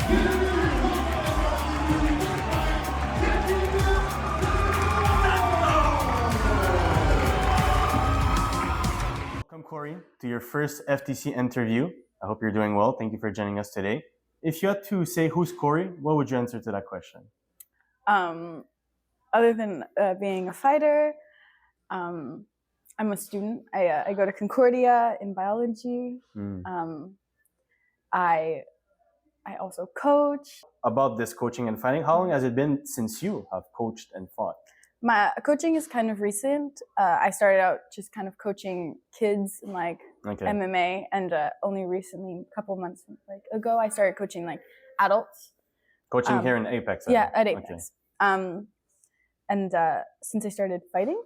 Welcome, Cory, to your first FTC interview. I hope you're doing well. Thank you for joining us today. If you had to say who's Cory, what would you answer to that question? Other than being a fighter, I'm a student. I go to Concordia in biology. I also coach. About this coaching and fighting, how long has it been since you have coached and fought? My coaching is kind of recent. I started out just kind of coaching kids in like MMA, and only recently, a couple months ago, I started coaching like adults. Coaching here in Apex? Yeah, at Apex. Okay. And since I started fighting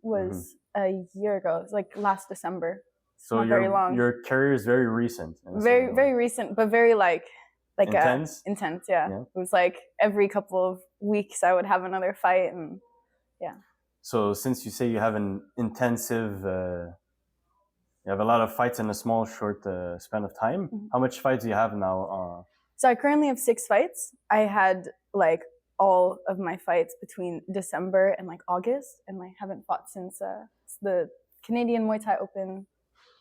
was a year ago. It was like last December. So not very long. Your career is very recent. Very recent, but very like intense? Intense, yeah. It was like every couple of weeks I would have another fight, and yeah. So since you say you have an intensive, you have a lot of fights in a small, short span of time, how much fights do you have now? So I currently have 6 fights. I had like all of my fights between December and like August, and I haven't fought since the Canadian Muay Thai Open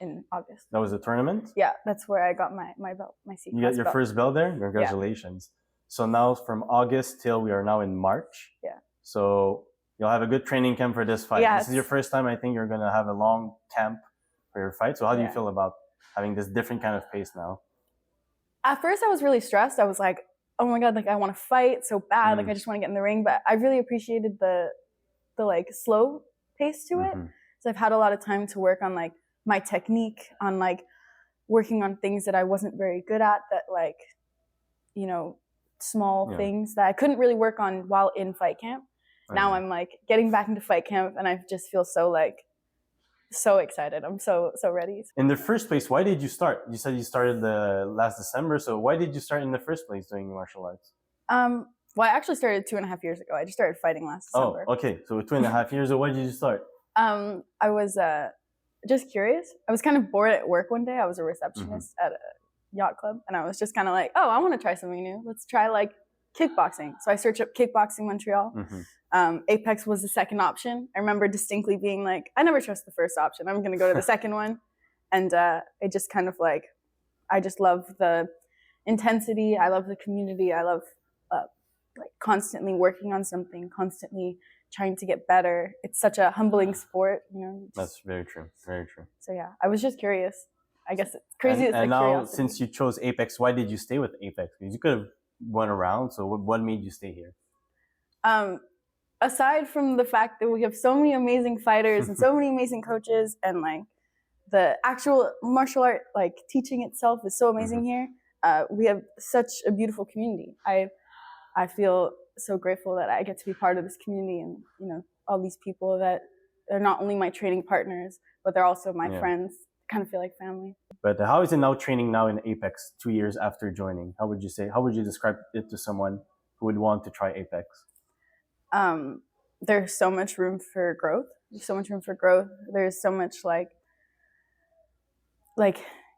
in August. That was a tournament? Yeah, that's where I got my belt, my C-class You got your first belt there? Congratulations. Yeah. So now from August till we are now in March. Yeah. So you'll have a good training camp for this fight. This is your first time. I think you're going to have a long camp for your fight. So how do you feel about having this different kind of pace now? At first I was really stressed. I was like, oh my God, like I want to fight so bad. Like I just want to get in the ring. But I really appreciated the like slow pace to it. So I've had a lot of time to work on like my technique, on like working on things that I wasn't very good at, that like, you know, small things that I couldn't really work on while in fight camp. Now I'm like getting back into fight camp, and I just feel so like so excited. I'm so ready. In the first place, why did you start? You said you started last December, so why did you start in the first place doing martial arts? Well, I actually started 2.5 years ago. I just started fighting last December. Oh, okay. So 2.5 years ago, why did you start? I was just curious. I was kind of bored at work one day. I was a receptionist at a yacht club, and I was just kind of like, oh, I want to try something new. Let's try like kickboxing. So I searched up kickboxing Montreal. Apex was the second option. I remember distinctly being like, I never trust the first option. I'm going to go to the second one. And it just kind of like, I just love the intensity. I love the community. I love like constantly working on something, constantly trying to get better. It's such a humbling sport, you know. That's very true. Very true. So yeah, I was just curious. I guess it's crazy. And now, since you chose Apex, why did you stay with Apex? Because you could have went around. So what made you stay here? Aside from the fact that we have so many amazing fighters and so many amazing coaches, and like the actual martial art like teaching itself is so amazing here. We have such a beautiful community. I feel so grateful that I get to be part of this community, and you know, all these people that are not only my training partners, but they're also my friends. Kind of feel like family. But how is it now training now in Apex 2 years after joining? How would you say? How would you describe it to someone who would want to try Apex? There's so much room for growth. There's so much room for growth. There's so much like,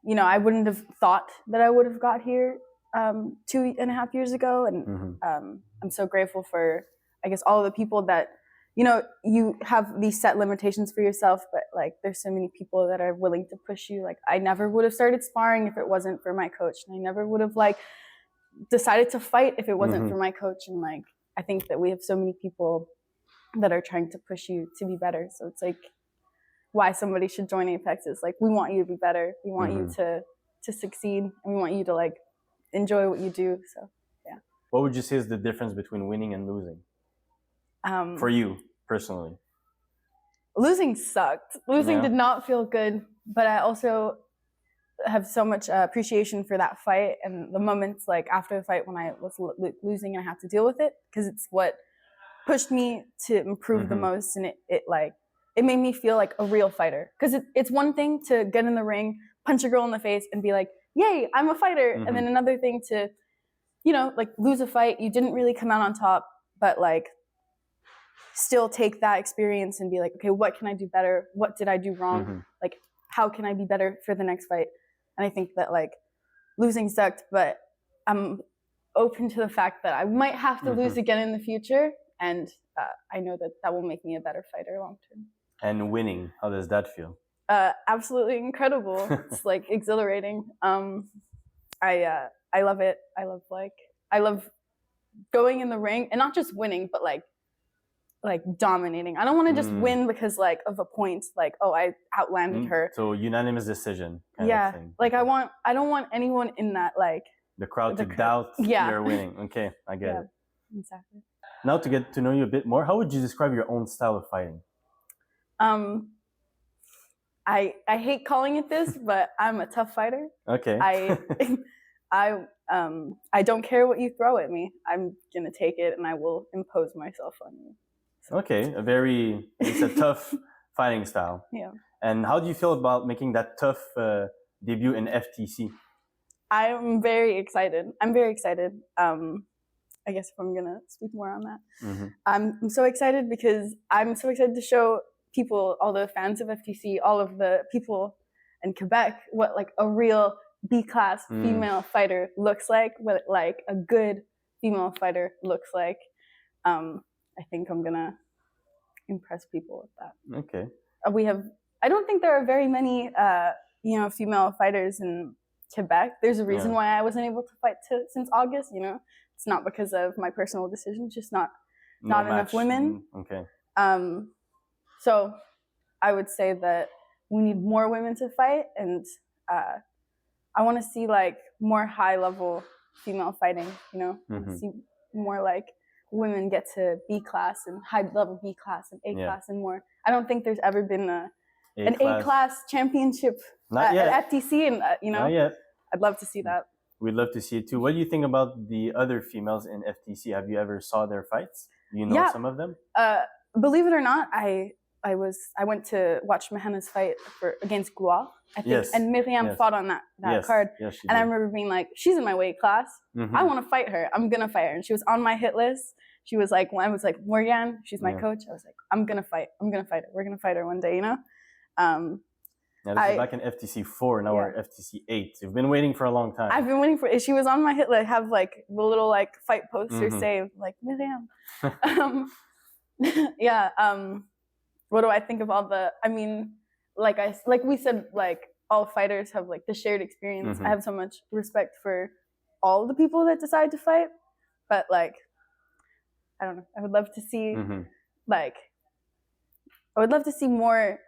you know, I wouldn't have thought that I would have got here 2.5 years ago. And I'm so grateful for, I guess, all the people that, you know, you have these set limitations for yourself, but like there's so many people that are willing to push you. Like I never would have started sparring if it wasn't for my coach. And I never would have like decided to fight if it wasn't for my coach. And like, I think that we have so many people that are trying to push you to be better. So it's like why somebody should join Apex is like, we want you to be better. We want you to succeed, and we want you to like enjoy what you do. So yeah. What would you say is the difference between winning and losing? For you personally? Losing sucked. Losing did not feel good, but I also have so much appreciation for that fight and the moments like after the fight when I was losing and I had to deal with it, because it's what pushed me to improve the most, and it made me feel like a real fighter. Because it's one thing to get in the ring, punch a girl in the face and be like, yay, I'm a fighter. And then another thing to, you know, like lose a fight, you didn't really come out on top, but like still take that experience and be like, okay, what can I do better? What did I do wrong? Like, how can I be better for the next fight? And I think that like losing sucked, but I'm open to the fact that I might have to lose again in the future, and I know that will make me a better fighter long term. And winning, how does that feel? Absolutely incredible. It's like exhilarating. I love it. I love going in the ring and not just winning, but like dominating. I don't want to just win because like of a point, like, oh, I outlanded her. So unanimous decision kind of thing. Like I don't want anyone in that, like the crowd to doubt you're winning. Okay, I get it. Exactly. Now to get to know you a bit more, how would you describe your own style of fighting? I hate calling it this, but I'm a tough fighter. Okay. I don't care what you throw at me. I'm gonna take it and I will impose myself on you. So. Okay, it's a tough fighting style. Yeah. And how do you feel about making that tough debut in FTC? I'm very excited. I guess if I'm gonna speak more on that, I'm so excited because I'm so excited to show people, all the fans of FTC, all of the people in Quebec, what like a real B-class female fighter looks like, what like a good female fighter looks like. I think I'm gonna impress people with that. Okay. I don't think there are very many, female fighters in Quebec. There's a reason why I wasn't able to fight since August. It's not because of my personal decisions, just not enough women. Okay. So I would say that we need more women to fight, and I want to see like more high level female fighting. See more like women get to B class and high level B class and A class and more. I don't think there's ever been an A class championship at FTC, and Not yet. I'd love to see that. We'd love to see it too. What do you think about the other females in FTC? Have you ever saw their fights? Do you know some of them? Believe it or not, I went to watch Mahana's fight against Gloire, I think, and Mayriam fought on that card. Yes, and I remember being like, she's in my weight class. I want to fight her. I'm gonna fight her. And she was on my hit list. She was like, when I was like, Morgan, she's my coach. I was like, I'm gonna fight her. We're gonna fight her one day, This is back in FTC 4, now we're FTC 8. You've been waiting for a long time. I've been waiting for it. She was on my hit list. I have like the little like fight poster saved, like Mayriam. What do I think of all the? I mean, like we said, like all fighters have like the shared experience. I have so much respect for all the people that decide to fight, but like, I don't know. I would love to see more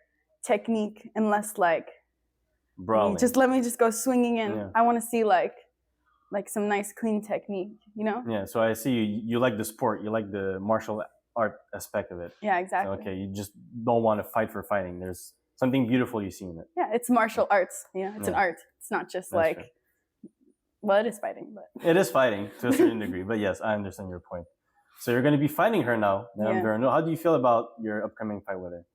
technique and less like brawling. Let me go swinging in. I want to see like some nice clean technique. Yeah. So I see you like the sport. You like the martial art aspect of it. Yeah, exactly. So, okay, you just don't want to fight for fighting. There's something beautiful you see in it. Yeah, it's martial arts. Yeah, it's an art. It's not just That's true. Well, it is fighting, but it is fighting to a certain degree. But yes, I understand your point. So you're going to be fighting her now, Mayriam Veronneau. How do you feel about your upcoming fight with her?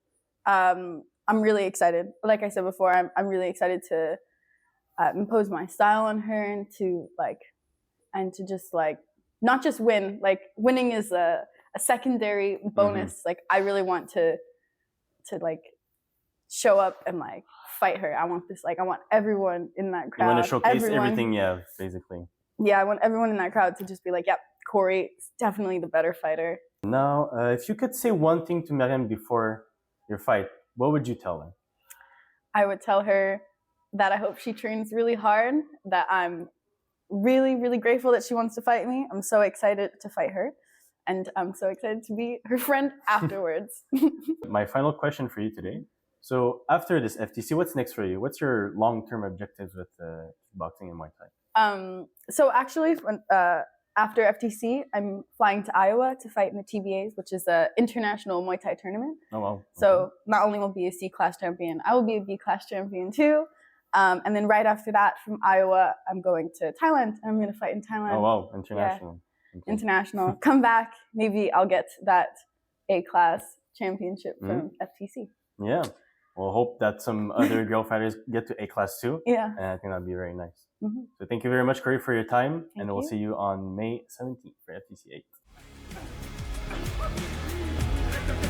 I'm really excited. Like I said before, I'm really excited to impose my style on her and to just not just win. Like winning is a secondary bonus. Like I really want to show up and fight her. I want everyone in that crowd. You want to showcase everything you have, basically. Yeah, I want everyone in that crowd to just be like, yep, Cory is definitely the better fighter. Now, if you could say one thing to Mayriam before your fight, what would you tell her? I would tell her that I hope she trains really hard, that I'm really, really grateful that she wants to fight me. I'm so excited to fight her, and I'm so excited to be her friend afterwards. My final question for you today. So after this FTC, what's next for you? What's your long-term objectives with boxing and Muay Thai? So actually, after FTC, I'm flying to Iowa to fight in the TBAs, which is an international Muay Thai tournament. Oh, wow. Okay. So not only will I be a C-class champion, I will be a B-class champion too. And then right after that, from Iowa, I'm going to Thailand. I'm going to fight in Thailand. Oh, wow. International. Yeah. Okay. International. Come back. Maybe I'll get that A-class championship from FTC. Yeah. We'll hope that some other girl fighters get to A-class too. Yeah. And I think that'd be very nice. So thank you very much, Cory, for your time. And we'll see you on May 17th for FTC 8.